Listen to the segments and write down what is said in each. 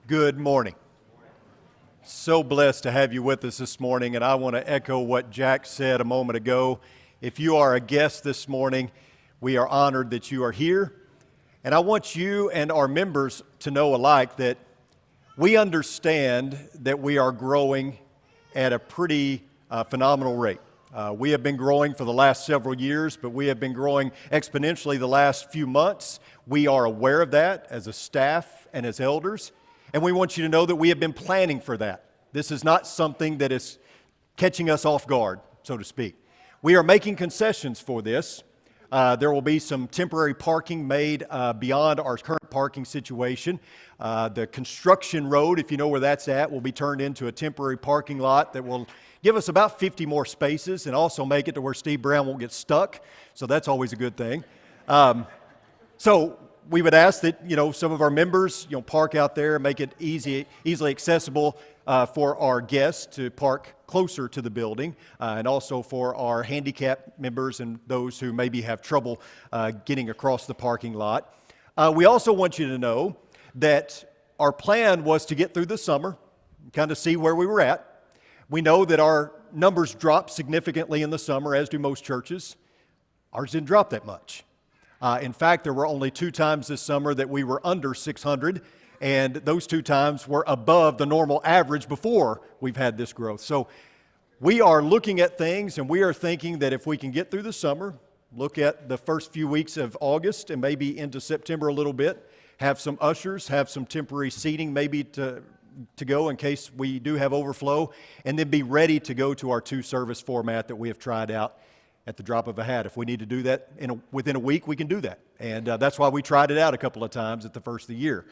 Good morning. So blessed to have you with us this morning, and I want to echo what Jack said a moment ago. If you are a guest this morning, we are honored that you are here, and I want you and our members to know alike that we understand that we are growing at a pretty phenomenal rate. We have been growing for the last several years, but we have been growing exponentially the last few months. We are aware of that as a staff and as elders. And we want you to know that we have been planning for that. This is not something that is catching us off guard, so to speak. We are making concessions for this. There will be some temporary parking made beyond our current parking situation. The construction road, if you know where that's at, will be turned into a temporary parking lot that will give us about 50 more spaces and also make it to where Steve Brown won't get stuck. So that's always a good thing. So we would ask that, some of our members, park out there and make it easily accessible for our guests to park closer to the building, and also for our handicapped members and those who maybe have trouble getting across the parking lot. We also want you to know that our plan was to get through the summer, kind of see where we were at. We know that our numbers dropped significantly in the summer, as do most churches. Ours didn't drop that much. In fact, there were only 2 times this summer that we were under 600, and those 2 times were above the normal average before we've had this growth. So we are looking at things, and we are thinking that if we can get through the summer, look at the first few weeks of August and maybe into September a little bit, have some ushers, have some temporary seating maybe to go in case we do have overflow, and then be ready to go to our 2-service format that we have tried out at the drop of a hat. If we need to do that within a week, we can do that. And that's why we tried it out a couple of times at the first of the year.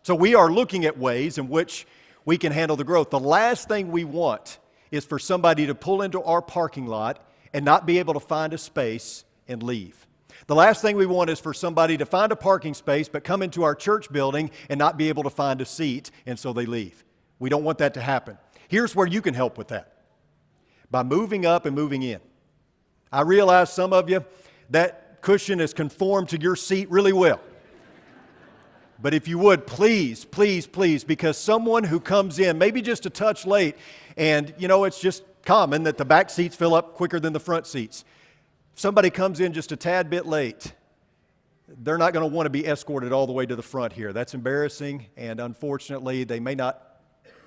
So we are looking at ways in which we can handle the growth. The last thing we want is for somebody to pull into our parking lot and not be able to find a space and leave. The last thing we want is for somebody to find a parking space but come into our church building and not be able to find a seat, and so they leave. We don't want that to happen. Here's where you can help with that. By moving up and moving in. I realize some of you, that cushion is conformed to your seat really well. But if you would, please, please, please, because someone who comes in, maybe just a touch late, and it's just common that the back seats fill up quicker than the front seats. If somebody comes in just a tad bit late, they're not going to want to be escorted all the way to the front here. That's embarrassing, and unfortunately, they may not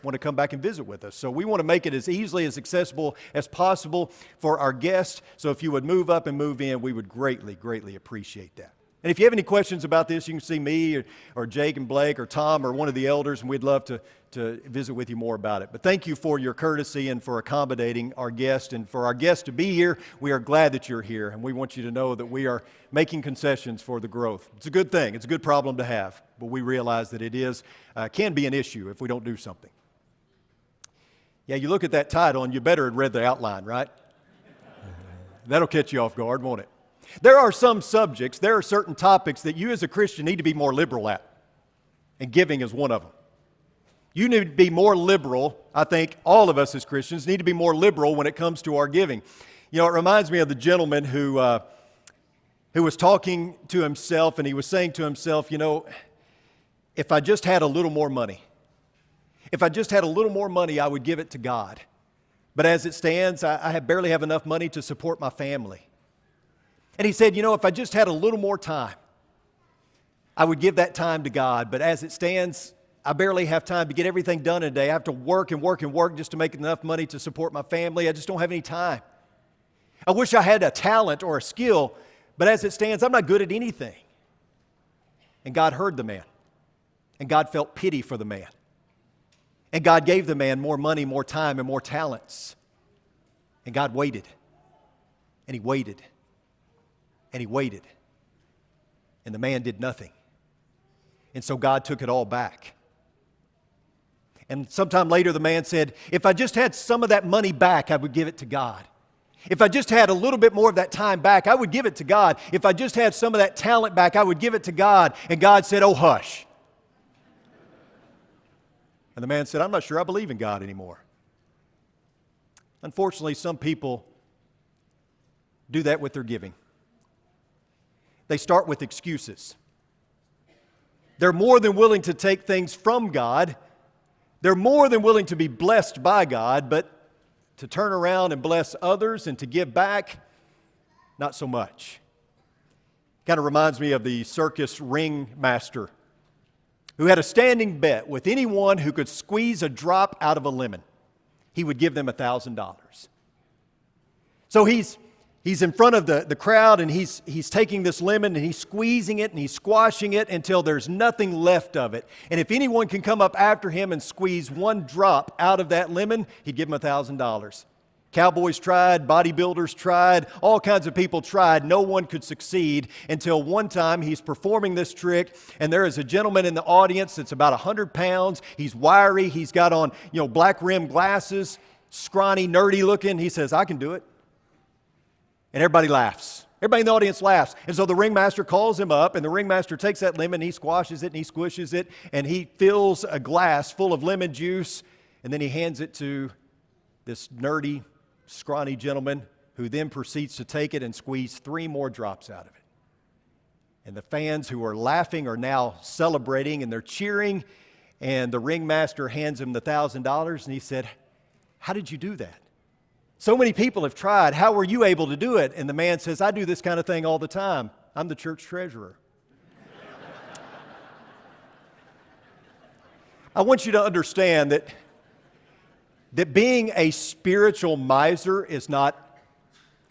want to come back and visit with us. So we want to make it as easily as accessible as possible for our guests. So if you would move up and move in, we would greatly, greatly appreciate that. And if you have any questions about this, you can see me or Jake and Blake or Tom or one of the elders, and we'd love to visit with you more about it. But thank you for your courtesy and for accommodating our guests. And for our guests to be here, we are glad that you're here, and we want you to know that we are making concessions for the growth. It's a good thing. It's a good problem to have, but we realize that it can be an issue if we don't do something. Yeah, you look at that title and you better have read the outline, right? That'll catch you off guard, won't it? There are some subjects, there are certain topics that you as a Christian need to be more liberal at, and giving is one of them. You need to be more liberal. I think all of us as Christians need to be more liberal when it comes to our giving. It reminds me of the gentleman who was talking to himself, and he was saying to himself, if I just had a little more money, if I just had a little more money, I would give it to God. But as it stands, I barely have enough money to support my family. And he said, if I just had a little more time, I would give that time to God. But as it stands, I barely have time to get everything done in a day. I have to work and work and work just to make enough money to support my family. I just don't have any time. I wish I had a talent or a skill, but as it stands, I'm not good at anything. And God heard the man. And God felt pity for the man. And God gave the man more money, more time, and more talents. And God waited. And he waited. And he waited. And the man did nothing. And so God took it all back. And sometime later the man said, if I just had some of that money back, I would give it to God. If I just had a little bit more of that time back, I would give it to God. If I just had some of that talent back, I would give it to God. And God said, oh, hush. And the man said, I'm not sure I believe in God anymore. Unfortunately, some people do that with their giving. They start with excuses. They're more than willing to take things from God. They're more than willing to be blessed by God, but to turn around and bless others and to give back, not so much. Kind of reminds me of the circus ringmaster who had a standing bet with anyone who could squeeze a drop out of a lemon. He would give them $1,000. So he's in front of the crowd, and he's taking this lemon and he's squeezing it and he's squashing it until there's nothing left of it. And if anyone can come up after him and squeeze one drop out of that lemon, he'd give him $1,000. Cowboys tried, bodybuilders tried, all kinds of people tried. No one could succeed until one time he's performing this trick, and there is a gentleman in the audience that's about 100 pounds. He's wiry. He's got on, black rimmed glasses, scrawny, nerdy looking. He says, "I can do it." And everybody laughs. Everybody in the audience laughs. And so the ringmaster calls him up, and the ringmaster takes that lemon, he squashes it, and he squishes it, and he fills a glass full of lemon juice, and then he hands it to this nerdy, scrawny gentleman, who then proceeds to take it and squeeze 3 more drops out of it. And the fans who are laughing are now celebrating, and they're cheering, and the ringmaster hands him the $1,000, and he said, "How did you do that? So many people have tried. How were you able to do it?" And the man says, "I do this kind of thing all the time. I'm the church treasurer." I want you to understand that being a spiritual miser is not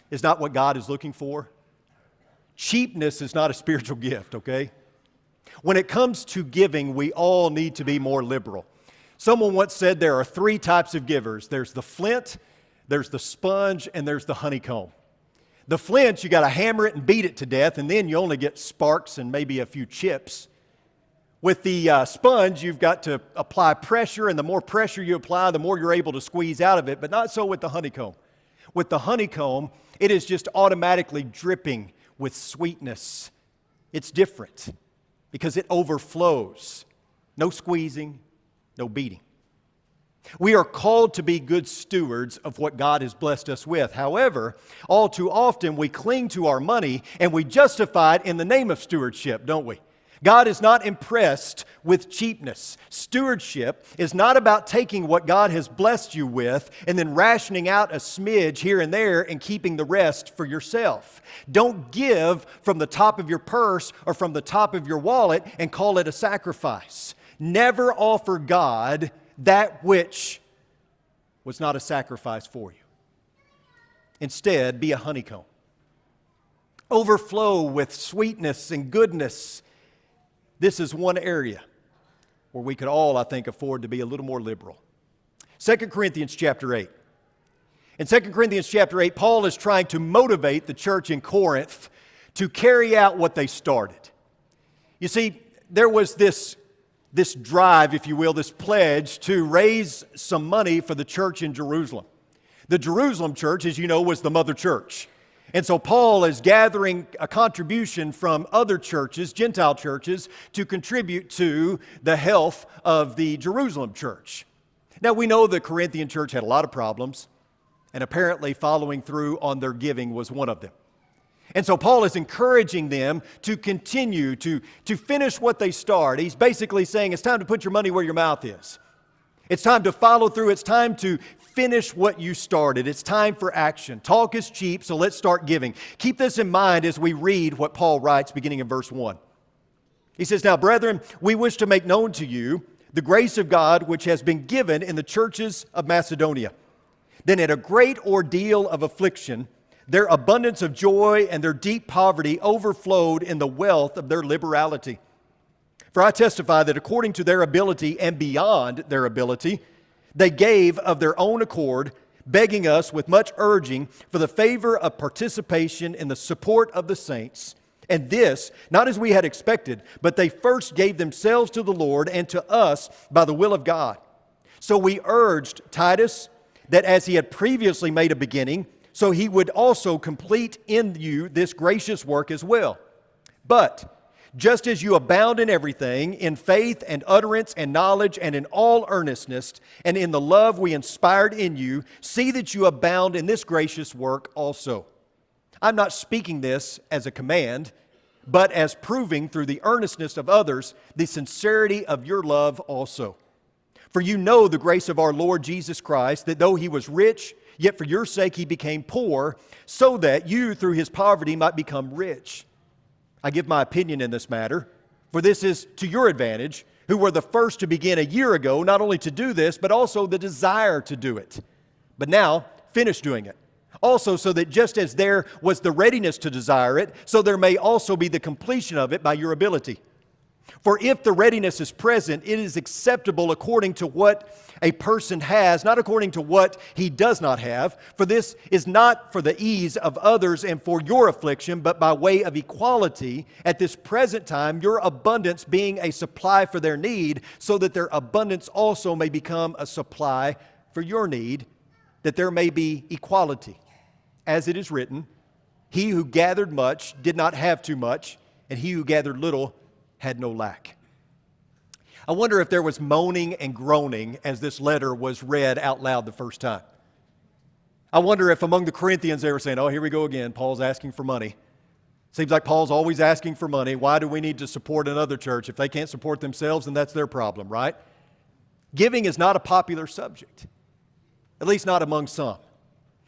what God is looking for. Cheapness is not a spiritual gift, okay? When it comes to giving, we all need to be more liberal. Someone once said there are 3 types of givers. There's the flint, there's the sponge, and there's the honeycomb. The flint, you got to hammer it and beat it to death, and then you only get sparks and maybe a few chips. With the sponge, you've got to apply pressure, and the more pressure you apply, the more you're able to squeeze out of it, but not so with the honeycomb. With the honeycomb, it is just automatically dripping with sweetness. It's different because it overflows. No squeezing, no beating. We are called to be good stewards of what God has blessed us with. However, all too often we cling to our money and we justify it in the name of stewardship, don't we? God is not impressed with cheapness. Stewardship is not about taking what God has blessed you with and then rationing out a smidge here and there and keeping the rest for yourself. Don't give from the top of your purse or from the top of your wallet and call it a sacrifice. Never offer God that which was not a sacrifice for you. Instead, be a honeycomb. Overflow with sweetness and goodness. This is one area where we could all, I think, afford to be a little more liberal. 2 Corinthians chapter 8. In 2 Corinthians chapter 8, Paul is trying to motivate the church in Corinth to carry out what they started. You see, there was this drive, if you will, this pledge to raise some money for the church in Jerusalem. The Jerusalem church, as you know, was the mother church. And so Paul is gathering a contribution from other churches, Gentile churches, to contribute to the health of the Jerusalem church. Now, we know the Corinthian church had a lot of problems, and apparently following through on their giving was one of them. And so Paul is encouraging them to continue to finish what they start. He's basically saying it's time to put your money where your mouth is. It's time to follow through. It's time to finish what you started. It's time for action. Talk is cheap, so let's start giving. Keep this in mind as we read what Paul writes beginning in verse 1. He says, "Now, brethren, we wish to make known to you the grace of God which has been given in the churches of Macedonia. Then at a great ordeal of affliction, their abundance of joy and their deep poverty overflowed in the wealth of their liberality. For I testify that according to their ability and beyond their ability, they gave of their own accord, begging us with much urging for the favor of participation in the support of the saints. And this, not as we had expected, but they first gave themselves to the Lord and to us by the will of God. So we urged Titus that as he had previously made a beginning, so he would also complete in you this gracious work as well. But just as you abound in everything, in faith and utterance and knowledge and in all earnestness, and in the love we inspired in you, see that you abound in this gracious work also. I'm not speaking this as a command, but as proving through the earnestness of others the sincerity of your love also. For you know the grace of our Lord Jesus Christ, that though he was rich, yet for your sake he became poor, so that you through his poverty might become rich. I give my opinion in this matter, for this is to your advantage, who were the first to begin a year ago, not only to do this, but also the desire to do it. But now, finish doing it. Also, so that just as there was the readiness to desire it, so there may also be the completion of it by your ability. For if the readiness is present, it is acceptable according to what a person has, not according to what he does not have. For this is not for the ease of others and for your affliction, but by way of equality, at this present time, your abundance being a supply for their need, so that their abundance also may become a supply for your need, that there may be equality. As it is written, he who gathered much did not have too much, and he who gathered little had no lack. I wonder if there was moaning and groaning as this letter was read out loud the first time. I wonder if among the Corinthians they were saying, oh, here we go again, Paul's asking for money. Seems like Paul's always asking for money. Why do we need to support another church? If they can't support themselves, then that's their problem, right? Giving is not a popular subject, at least not among some.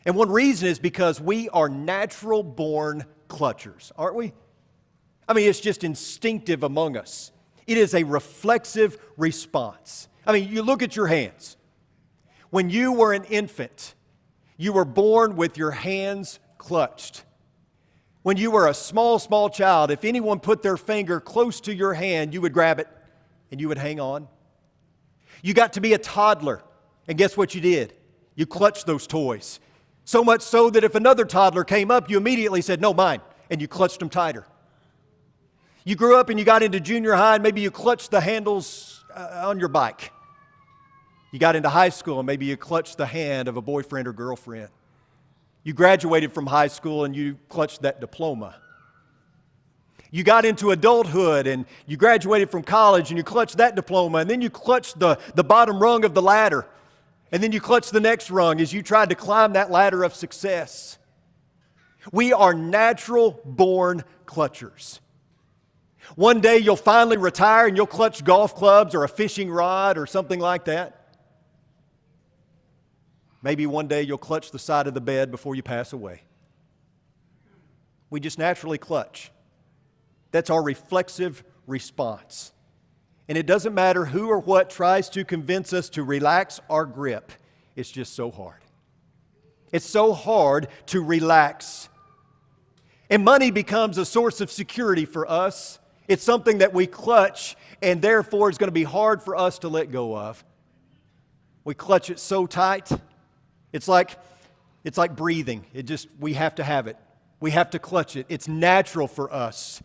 And one reason is because we are natural-born clutchers, aren't we? I mean, it's just instinctive among us. It is a reflexive response. I mean, you look at your hands. When you were an infant, you were born with your hands clutched. When you were a small child, if anyone put their finger close to your hand, you would grab it and you would hang on. You got to be a toddler, and guess what you did? You clutched those toys. So much so that if another toddler came up, you immediately said, no, mine, and you clutched them tighter. You grew up and you got into junior high, and maybe you clutched the handles on your bike. You got into high school, and maybe you clutched the hand of a boyfriend or girlfriend. You graduated from high school, and you clutched that diploma. You got into adulthood, and you graduated from college, and you clutched that diploma, and then you clutched the bottom rung of the ladder. And then you clutch the next rung as you tried to climb that ladder of success. We are natural-born clutchers. One day you'll finally retire and you'll clutch golf clubs or a fishing rod or something like that. Maybe one day you'll clutch the side of the bed before you pass away. We just naturally clutch. That's our reflexive response. And it doesn't matter who or what tries to convince us to relax our grip. It's just so hard. It's so hard to relax. And money becomes a source of security for us. It's something that we clutch, and therefore it's going to be hard for us to let go of. We clutch it so tight. It's like breathing. We have to have it. We have to clutch it. It's natural for us.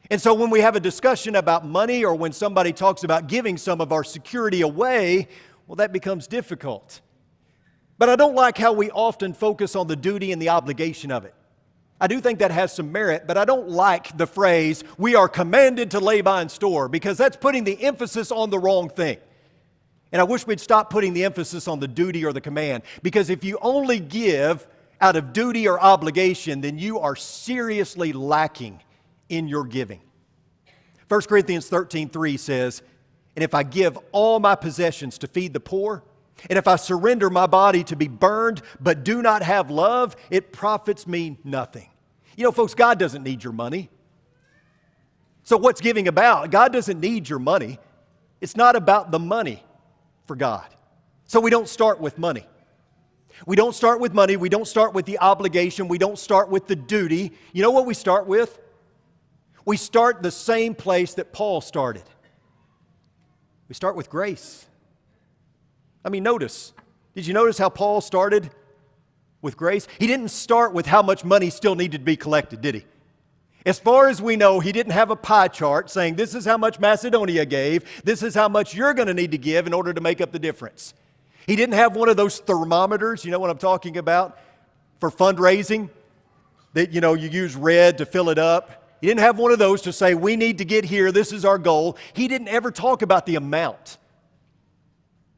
And so when we have a discussion about money, or when somebody talks about giving some of our security away, well, that becomes difficult. But I don't like how we often focus on the duty and the obligation of it. I do think that has some merit, but I don't like the phrase, we are commanded to lay by and store, because that's putting the emphasis on the wrong thing. And I wish we'd stop putting the emphasis on the duty or the command, because if you only give out of duty or obligation, then you are seriously lacking in your giving. 1 Corinthians 13:3 says, and if I give all my possessions to feed the poor, and if I surrender my body to be burned but do not have love, it profits me nothing. You know, folks, God doesn't need your money. So what's giving about? God doesn't need your money. It's not about the money for God. So we don't start with money. We don't start with money. We don't start with the obligation. We don't start with the duty. You know what we start with? We start the same place that Paul started. We start with grace. I mean, did you notice how Paul started with grace? He didn't start with how much money still needed to be collected, did he? As far as we know, he didn't have a pie chart saying this is how much Macedonia gave, this is how much you're going to need to give in order to make up the difference. He didn't have one of those thermometers, you know what I'm talking about, for fundraising, that you use red to fill it up. He didn't have one of those to say, we need to get here, this is our goal. He didn't ever talk about the amount.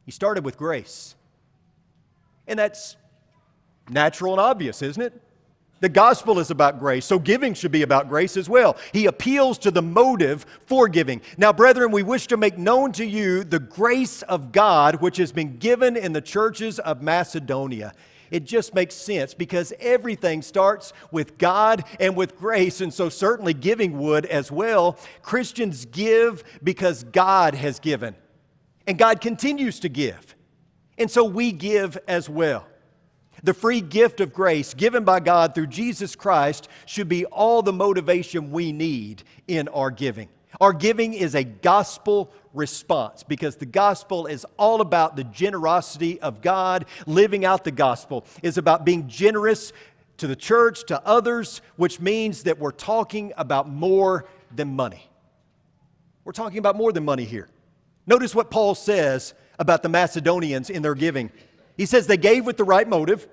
He started with grace. And that's natural and obvious, isn't it? The gospel is about grace, so giving should be about grace as well. He appeals to the motive for giving. Now, brethren, we wish to make known to you the grace of God which has been given in the churches of Macedonia. It just makes sense because everything starts with God and with grace, and so certainly giving would as well. Christians give because God has given, and God continues to give, and so we give as well. The free gift of grace given by God through Jesus Christ should be all the motivation we need in our giving. Our giving is a gospel response because the gospel is all about the generosity of God. Living out the gospel is about being generous to the church, to others, which means that we're talking about more than money. We're talking about more than money here. Notice what Paul says about the Macedonians in their giving. He says they gave with the right motive,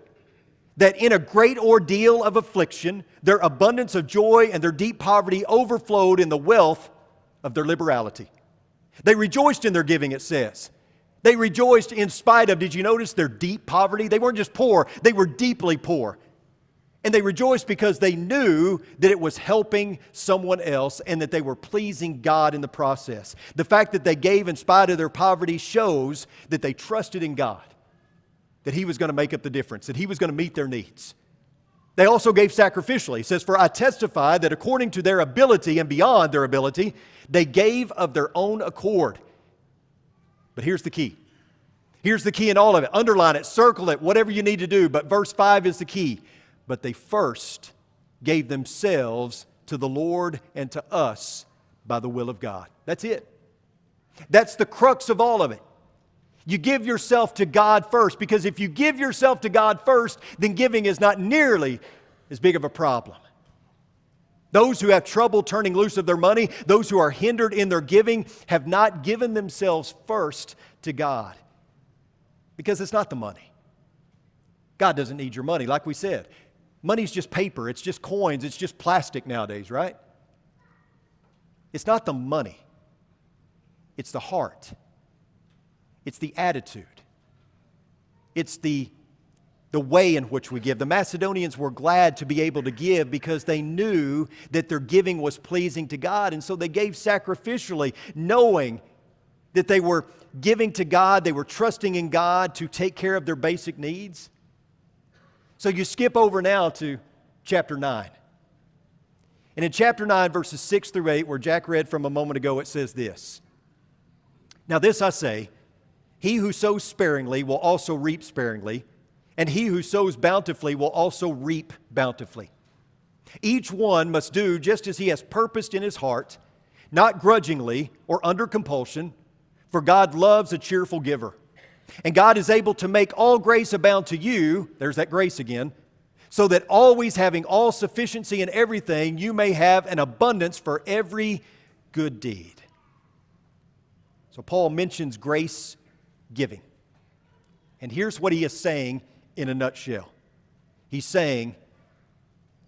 that in a great ordeal of affliction, their abundance of joy and their deep poverty overflowed in the wealth of their liberality. They rejoiced in their giving, it says. They rejoiced in spite of, did you notice their deep poverty? They weren't just poor, they were deeply poor. And they rejoiced because they knew that it was helping someone else and that they were pleasing God in the process. The fact that they gave in spite of their poverty shows that they trusted in God, that He was going to make up the difference, that He was going to meet their needs. They also gave sacrificially. It says, "For I testify that according to their ability and beyond their ability, they gave of their own accord." But here's the key. Here's the key in all of it. Underline it, circle it, whatever you need to do. But verse 5 is the key. But they first gave themselves to the Lord and to us by the will of God. That's it. That's the crux of all of it. You give yourself to God first, because if you give yourself to God first, then giving is not nearly as big of a problem. Those who have trouble turning loose of their money, those who are hindered in their giving, have not given themselves first to God. Because it's not the money. God doesn't need your money, like we said. Money's just paper, it's just coins, it's just plastic nowadays, right? It's not the money. It's the heart. It's the attitude. It's the way in which we give. The Macedonians were glad to be able to give because they knew that their giving was pleasing to God, and so they gave sacrificially, knowing that they were giving to God, they were trusting in God to take care of their basic needs. So you skip over now to chapter 9. And in chapter 9, verses 6 through 8, where Jack read from a moment ago, it says this: "Now this I say, he who sows sparingly will also reap sparingly, and he who sows bountifully will also reap bountifully. Each one must do just as he has purposed in his heart, not grudgingly or under compulsion, for God loves a cheerful giver. And God is able to make all grace abound to you," there's that grace again, "so that always having all sufficiency in everything, you may have an abundance for every good deed." So Paul mentions grace giving. And here's what he is saying in a nutshell. He's saying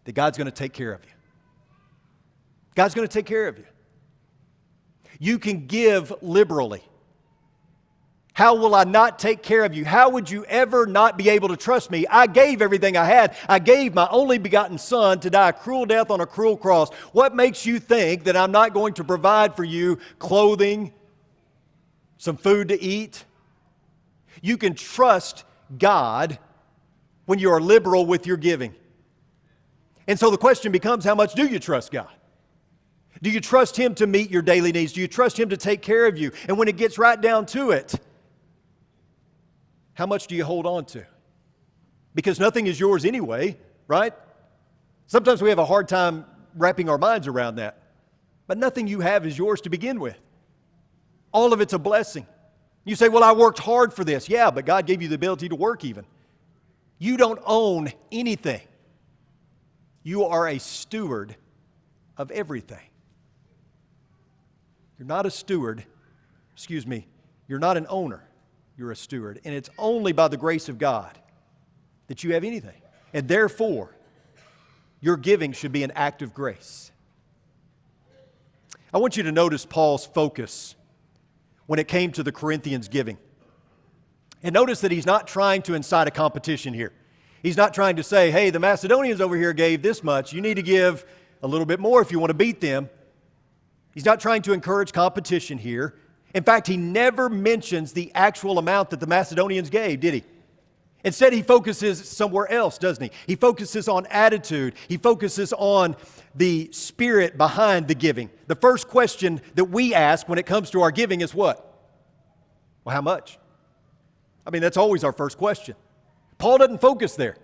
that God's going to take care of you. God's going to take care of you. You can give liberally. How will I not take care of you? How would you ever not be able to trust me? I gave everything I had. I gave my only begotten Son to die a cruel death on a cruel cross. What makes you think that I'm not going to provide for you clothing, some food to eat? You can trust God when you are liberal with your giving. And so the question becomes, how much do you trust God? Do you trust Him to meet your daily needs? Do you trust Him to take care of you? And when it gets right down to it, how much do you hold on to? Because nothing is yours anyway, right? Sometimes we have a hard time wrapping our minds around that. But nothing you have is yours to begin with. All of it's a blessing. You say, well, I worked hard for this. Yeah, but God gave you the ability to work even. You don't own anything. You are a steward of everything. You're not a steward, you're not an owner. You're a steward. And it's only by the grace of God that you have anything. And therefore, your giving should be an act of grace. I want you to notice Paul's focus when it came to the Corinthians giving. And notice that he's not trying to incite a competition here. He's not trying to say, hey, the Macedonians over here gave this much. You need to give a little bit more if you want to beat them. He's not trying to encourage competition here. In fact, he never mentions the actual amount that the Macedonians gave, did he? Instead, he focuses somewhere else, doesn't he? He focuses on attitude. He focuses on the spirit behind the giving. The first question that we ask when it comes to our giving is what? Well, how much? I mean, that's always our first question. Paul doesn't focus there.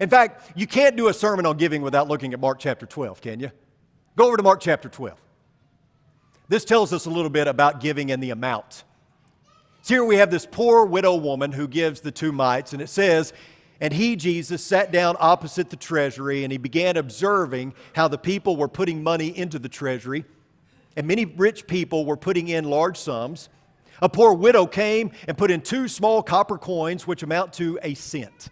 In fact, you can't do a sermon on giving without looking at Mark chapter 12, can you? Go over to Mark chapter 12. This tells us a little bit about giving and the amount. So here we have this poor widow woman who gives the 2 mites, and it says, and he, Jesus, sat down opposite the treasury, and he began observing how the people were putting money into the treasury, and many rich people were putting in large sums. A poor widow came and put in 2 small copper coins, which amount to a cent.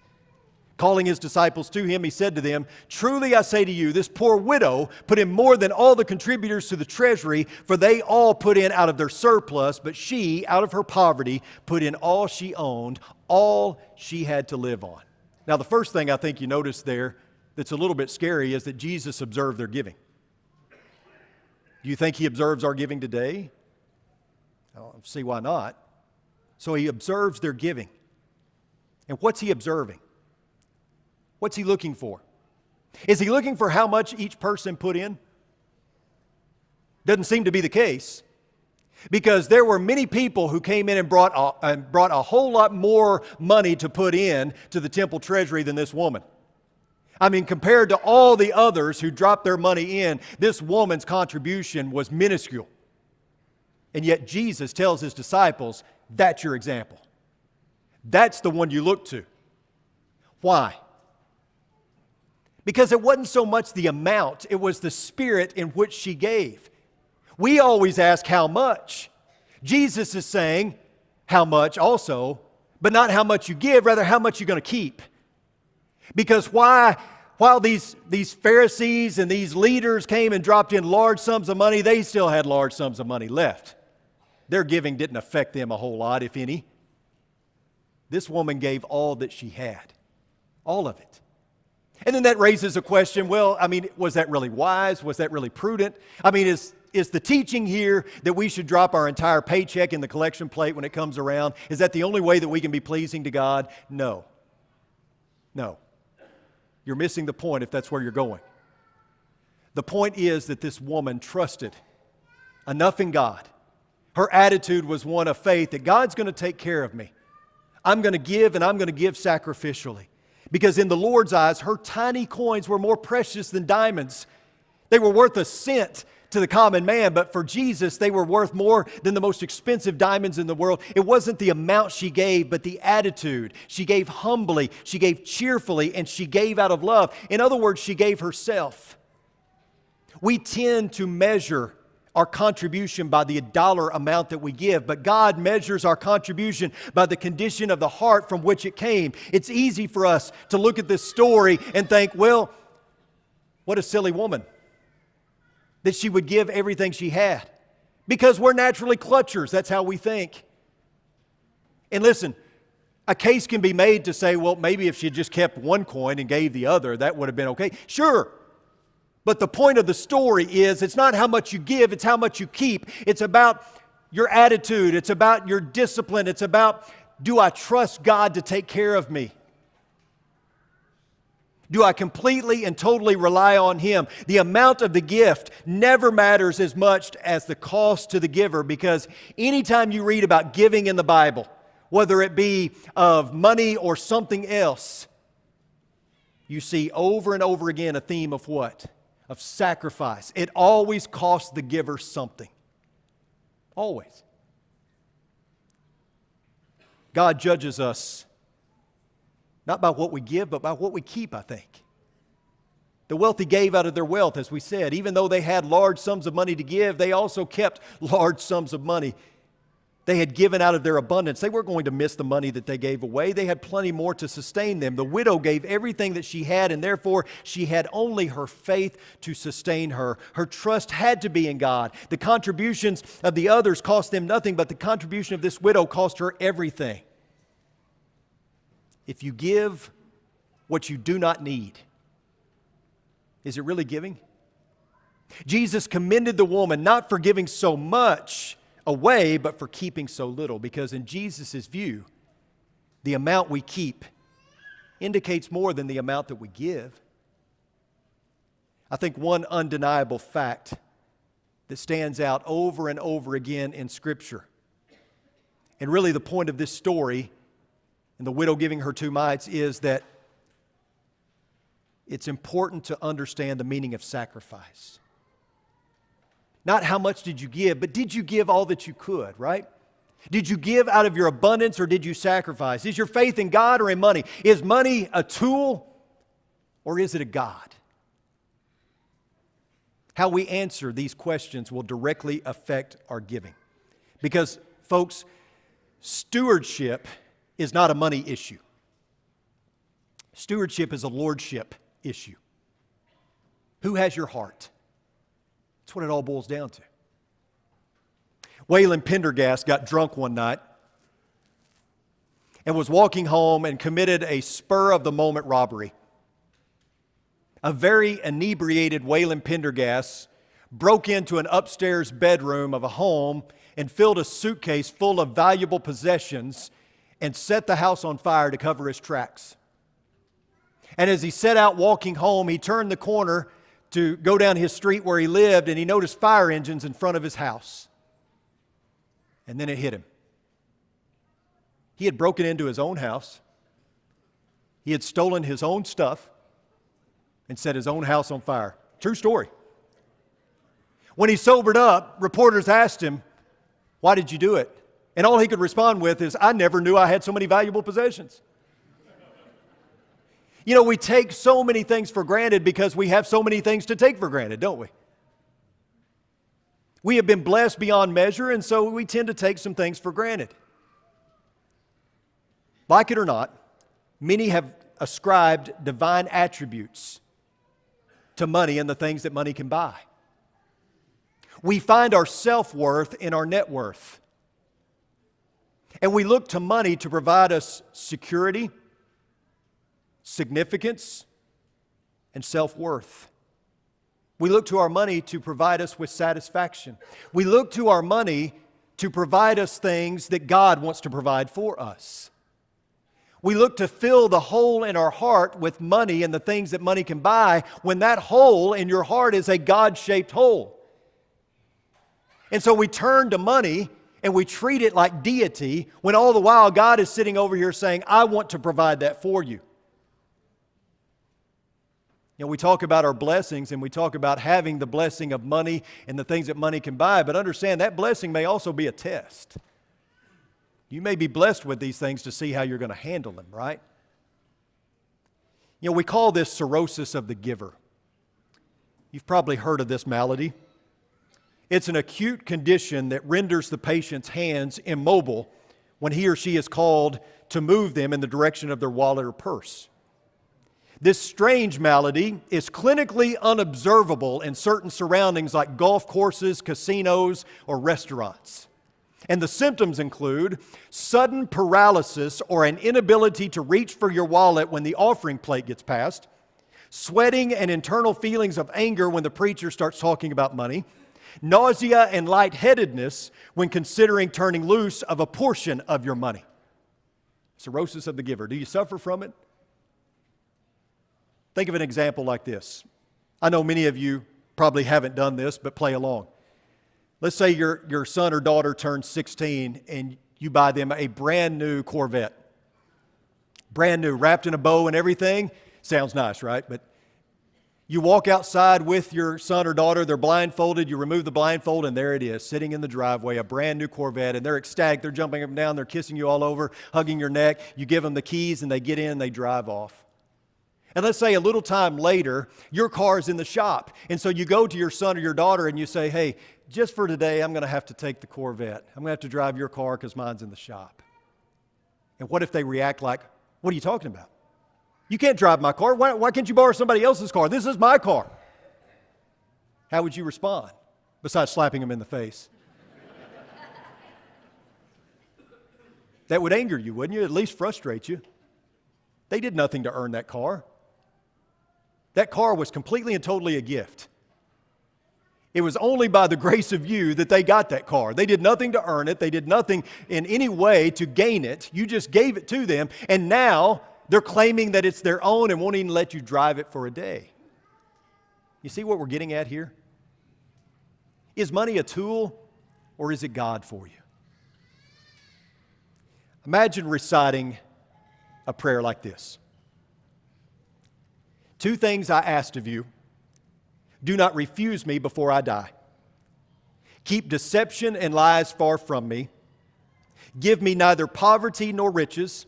Calling his disciples to him, he said to them, truly I say to you, this poor widow put in more than all the contributors to the treasury, for they all put in out of their surplus, but she, out of her poverty, put in all she owned, all she had to live on. Now, the first thing I think you notice there that's a little bit scary is that Jesus observed their giving. Do you think he observes our giving today? I don't see why not. So he observes their giving. And what's he observing? What's he looking for? Is he looking for how much each person put in? Doesn't seem to be the case, because there were many people who came in and brought a whole lot more money to put in to the temple treasury than this woman. I mean, compared to all the others who dropped their money in, this woman's contribution was minuscule. And yet Jesus tells his disciples, that's your example. That's the one you look to. Why? Because it wasn't so much the amount, it was the spirit in which she gave. We always ask how much. Jesus is saying how much also, but not how much you give, rather how much you're going to keep. Because while these Pharisees and these leaders came and dropped in large sums of money, they still had large sums of money left. Their giving didn't affect them a whole lot, if any. This woman gave all that she had, all of it. And then that raises a question, well, I mean, was that really wise? Was that really prudent? I mean, is the teaching here that we should drop our entire paycheck in the collection plate when it comes around? Is that the only way that we can be pleasing to God? No. No. You're missing the point if that's where you're going. The point is that this woman trusted enough in God. Her attitude was one of faith that God's going to take care of me. I'm going to give, and I'm going to give sacrificially. Because in the Lord's eyes, her tiny coins were more precious than diamonds. They were worth a cent to the common man, but for Jesus, they were worth more than the most expensive diamonds in the world. It wasn't the amount she gave, but the attitude. She gave humbly, she gave cheerfully, and she gave out of love. In other words, she gave herself. We tend to measure our contribution by the dollar amount that we give, but God measures our contribution by the condition of the heart from which it came. It's easy for us to look at this story and think, well, what a silly woman that she would give everything she had, because we're naturally clutchers. That's how we think. And listen, a case can be made to say, well, maybe if she had just kept one coin and gave the other, that would have been okay. Sure. But the point of the story is it's not how much you give, it's how much you keep. It's about your attitude. It's about your discipline. It's about, do I trust God to take care of me? Do I completely and totally rely on Him? The amount of the gift never matters as much as the cost to the giver, because anytime you read about giving in the Bible, whether it be of money or something else, you see over and over again a theme of what? Of sacrifice. It always costs the giver something. Always. God judges us not by what we give, but by what we keep, I think. The wealthy gave out of their wealth, as we said. Even though they had large sums of money to give, they also kept large sums of money. They had given out of their abundance. They weren't going to miss the money that they gave away. They had plenty more to sustain them. The widow gave everything that she had, and therefore she had only her faith to sustain her. Her trust had to be in God. The contributions of the others cost them nothing, but the contribution of this widow cost her everything. If you give what you do not need. Is it really giving? Jesus commended the woman not for giving so much away, but for keeping so little, because in Jesus' view, the amount we keep indicates more than the amount that we give. I think one undeniable fact that stands out over and over again in Scripture, and really the point of this story and the widow giving her 2 mites, is that it's important to understand the meaning of sacrifice. Not how much did you give, but did you give all that you could, right? Did you give out of your abundance or did you sacrifice? Is your faith in God or in money? Is money a tool or is it a God? How we answer these questions will directly affect our giving. Because, folks, stewardship is not a money issue. Stewardship is a lordship issue. Who has your heart? That's what it all boils down to. Waylon Pendergast got drunk one night and was walking home and committed a spur-of-the-moment robbery. A very inebriated Waylon Pendergast broke into an upstairs bedroom of a home and filled a suitcase full of valuable possessions and set the house on fire to cover his tracks. And as he set out walking home, he turned the corner to go down his street where he lived, and he noticed fire engines in front of his house. And then it hit him. He had broken into his own house. He had stolen his own stuff and set his own house on fire. True story. When he sobered up, reporters asked him, "Why did you do it?" And all he could respond with is, "I never knew I had so many valuable possessions." You know, we take so many things for granted because we have so many things to take for granted, don't we? We have been blessed beyond measure, and so we tend to take some things for granted. Like it or not, many have ascribed divine attributes to money and the things that money can buy. We find our self-worth in our net worth. And we look to money to provide us security, significance, and self-worth. We look to our money to provide us with satisfaction. We look to our money to provide us things that God wants to provide for us. We look to fill the hole in our heart with money and the things that money can buy, when that hole in your heart is a God-shaped hole. And so we turn to money and we treat it like deity, when all the while God is sitting over here saying, "I want to provide that for you." You know, we talk about our blessings and we talk about having the blessing of money and the things that money can buy, but understand that blessing may also be a test. You may be blessed with these things to see how you're going to handle them, right? You know, we call this cirrhosis of the giver. You've probably heard of this malady. It's an acute condition that renders the patient's hands immobile when he or she is called to move them in the direction of their wallet or purse. This strange malady is clinically unobservable in certain surroundings like golf courses, casinos, or restaurants. And the symptoms include sudden paralysis or an inability to reach for your wallet when the offering plate gets passed, sweating and internal feelings of anger when the preacher starts talking about money, nausea and lightheadedness when considering turning loose of a portion of your money. Cirrhosis of the giver. Do you suffer from it? Think of an example like this. I know many of you probably haven't done this, but play along. Let's say your son or daughter turns 16 and you buy them a brand new Corvette. Brand new, wrapped in a bow and everything. Sounds nice, right? But you walk outside with your son or daughter, they're blindfolded, you remove the blindfold, and there it is, sitting in the driveway, a brand new Corvette, and they're ecstatic, they're jumping up and down, they're kissing you all over, hugging your neck. You give them the keys and they get in, they drive off. And let's say a little time later, your car is in the shop. And so you go to your son or your daughter and you say, "Hey, just for today, I'm going to have to take the Corvette. I'm going to have to drive your car because mine's in the shop." And what if they react like, "What are you talking about? You can't drive my car. Why can't you borrow somebody else's car? This is my car." How would you respond, besides slapping them in the face? That would anger you, wouldn't you? At least frustrate you. They did nothing to earn that car. That car was completely and totally a gift. It was only by the grace of you that they got that car. They did nothing to earn it. They did nothing in any way to gain it. You just gave it to them, and now they're claiming that it's their own and won't even let you drive it for a day. You see what we're getting at here? Is money a tool, or is it God for you? Imagine reciting a prayer like this. 2 things I asked of you. Do not refuse me before I die. Keep deception and lies far from me. Give me neither poverty nor riches.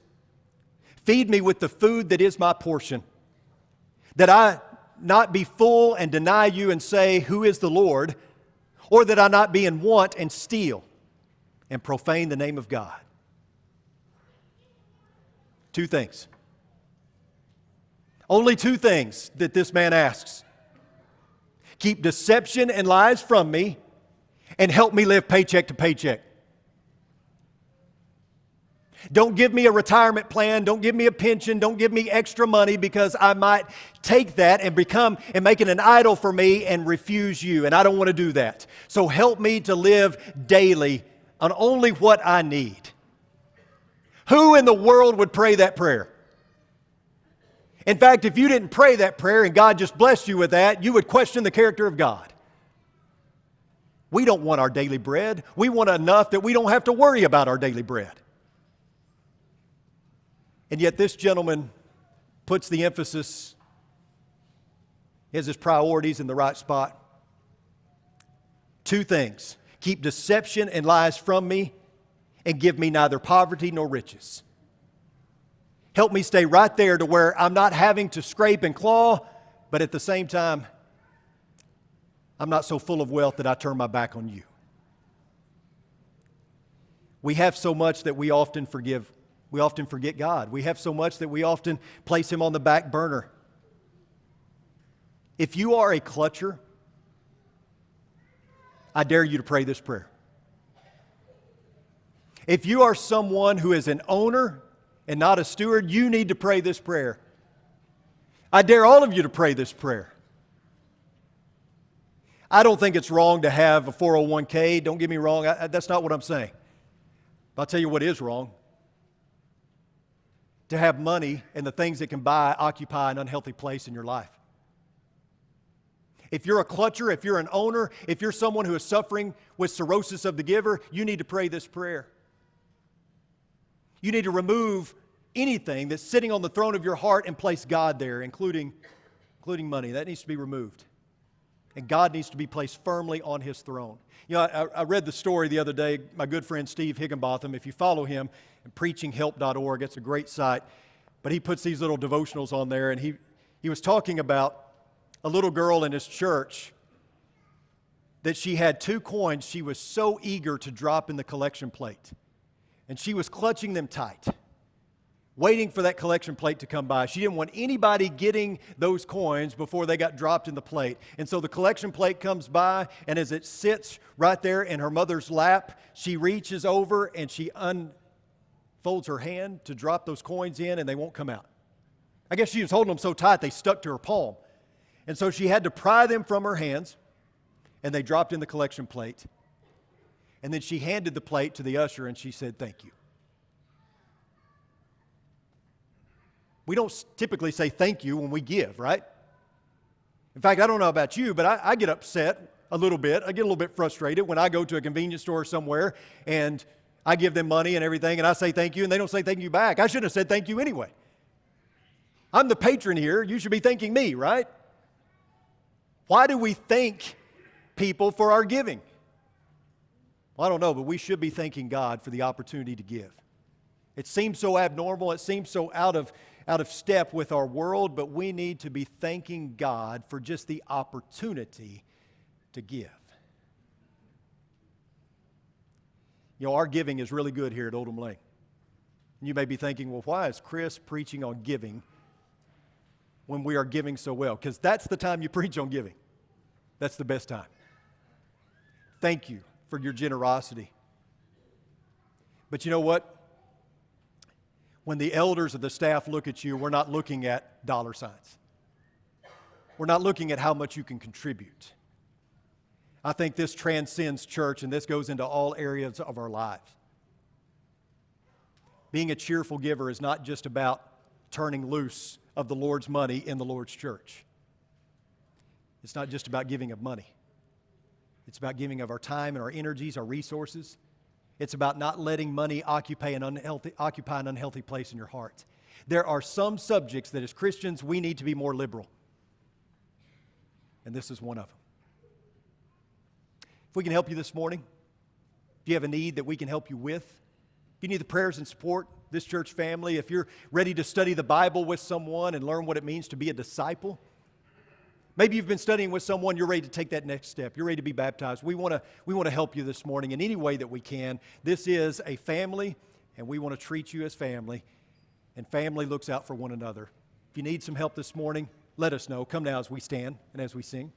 Feed me with the food that is my portion, that I not be full and deny you and say, who is the Lord? Or that I not be in want and steal and profane the name of God. 2 things. Only 2 things that this man asks. Keep deception and lies from me, and help me live paycheck to paycheck. Don't give me a retirement plan. Don't give me a pension. Don't give me extra money, because I might take that and make it an idol for me and refuse you. And I don't want to do that. So help me to live daily on only what I need. Who in the world would pray that prayer? In fact, if you didn't pray that prayer and God just blessed you with that, you would question the character of God. We don't want our daily bread. We want enough that we don't have to worry about our daily bread. And yet this gentleman puts the emphasis, has his priorities in the right spot. 2 things. Keep deception and lies from me, and give me neither poverty nor riches. Help me stay right there to where I'm not having to scrape and claw, but at the same time, I'm not so full of wealth that I turn my back on you. We have so much that we often forget God. We have so much that we often place Him on the back burner. If you are a clutcher, I dare you to pray this prayer. If you are someone who is an owner and not a steward, you need to pray this prayer. I dare all of you to pray this prayer. I don't think it's wrong to have a 401k. Don't get me wrong. That's not what I'm saying. But I'll tell you what is wrong. To have money and the things it can buy occupy an unhealthy place in your life. If you're a clutcher, if you're an owner, if you're someone who is suffering with cirrhosis of the giver, you need to pray this prayer. You need to remove anything that's sitting on the throne of your heart and place God there, including money. That needs to be removed. And God needs to be placed firmly on His throne. You know, I read the story the other day. My good friend Steve Higginbotham, if you follow him, preachinghelp.org, it's a great site. But he puts these little devotionals on there, and he was talking about a little girl in his church that she had 2 coins she was so eager to drop in the collection plate. And she was clutching them tight, waiting for that collection plate to come by. She didn't want anybody getting those coins before they got dropped in the plate. And so the collection plate comes by, and as it sits right there in her mother's lap, she reaches over and she unfolds her hand to drop those coins in, and they won't come out. I guess she was holding them so tight they stuck to her palm. And so she had to pry them from her hands, and they dropped in the collection plate. And then she handed the plate to the usher, and she said, "Thank you." We don't typically say thank you when we give, right? In fact, I don't know about you, but I get upset a little bit. I get a little bit frustrated when I go to a convenience store somewhere, and I give them money and everything, and I say thank you, and they don't say thank you back. I shouldn't have said thank you anyway. I'm the patron here. You should be thanking me, right? Why do we thank people for our giving? Well, I don't know, but we should be thanking God for the opportunity to give. It seems so abnormal. It seems so out of step with our world, but we need to be thanking God for just the opportunity to give. You know, our giving is really good here at Oldham Lane. You may be thinking, well, why is Chris preaching on giving when we are giving so well? Because that's the time you preach on giving. That's the best time. Thank you for your generosity. But you know what? When the elders or the staff look at you, we're not looking at dollar signs. We're not looking at how much you can contribute. I think this transcends church, and this goes into all areas of our lives. Being a cheerful giver is not just about turning loose of the Lord's money in the Lord's church. It's not just about giving of money. It's about giving of our time and our energies, our resources. It's about not letting money occupy an unhealthy place in your heart. There are some subjects that as Christians we need to be more liberal. And this is one of them. If we can help you this morning, if you have a need that we can help you with, if you need the prayers and support, this church family, if you're ready to study the Bible with someone and learn what it means to be a disciple, maybe you've been studying with someone, you're ready to take that next step. You're ready to be baptized. We want to help you this morning in any way that we can. This is a family, and we want to treat you as family, and family looks out for one another. If you need some help this morning, let us know. Come now as we stand and as we sing.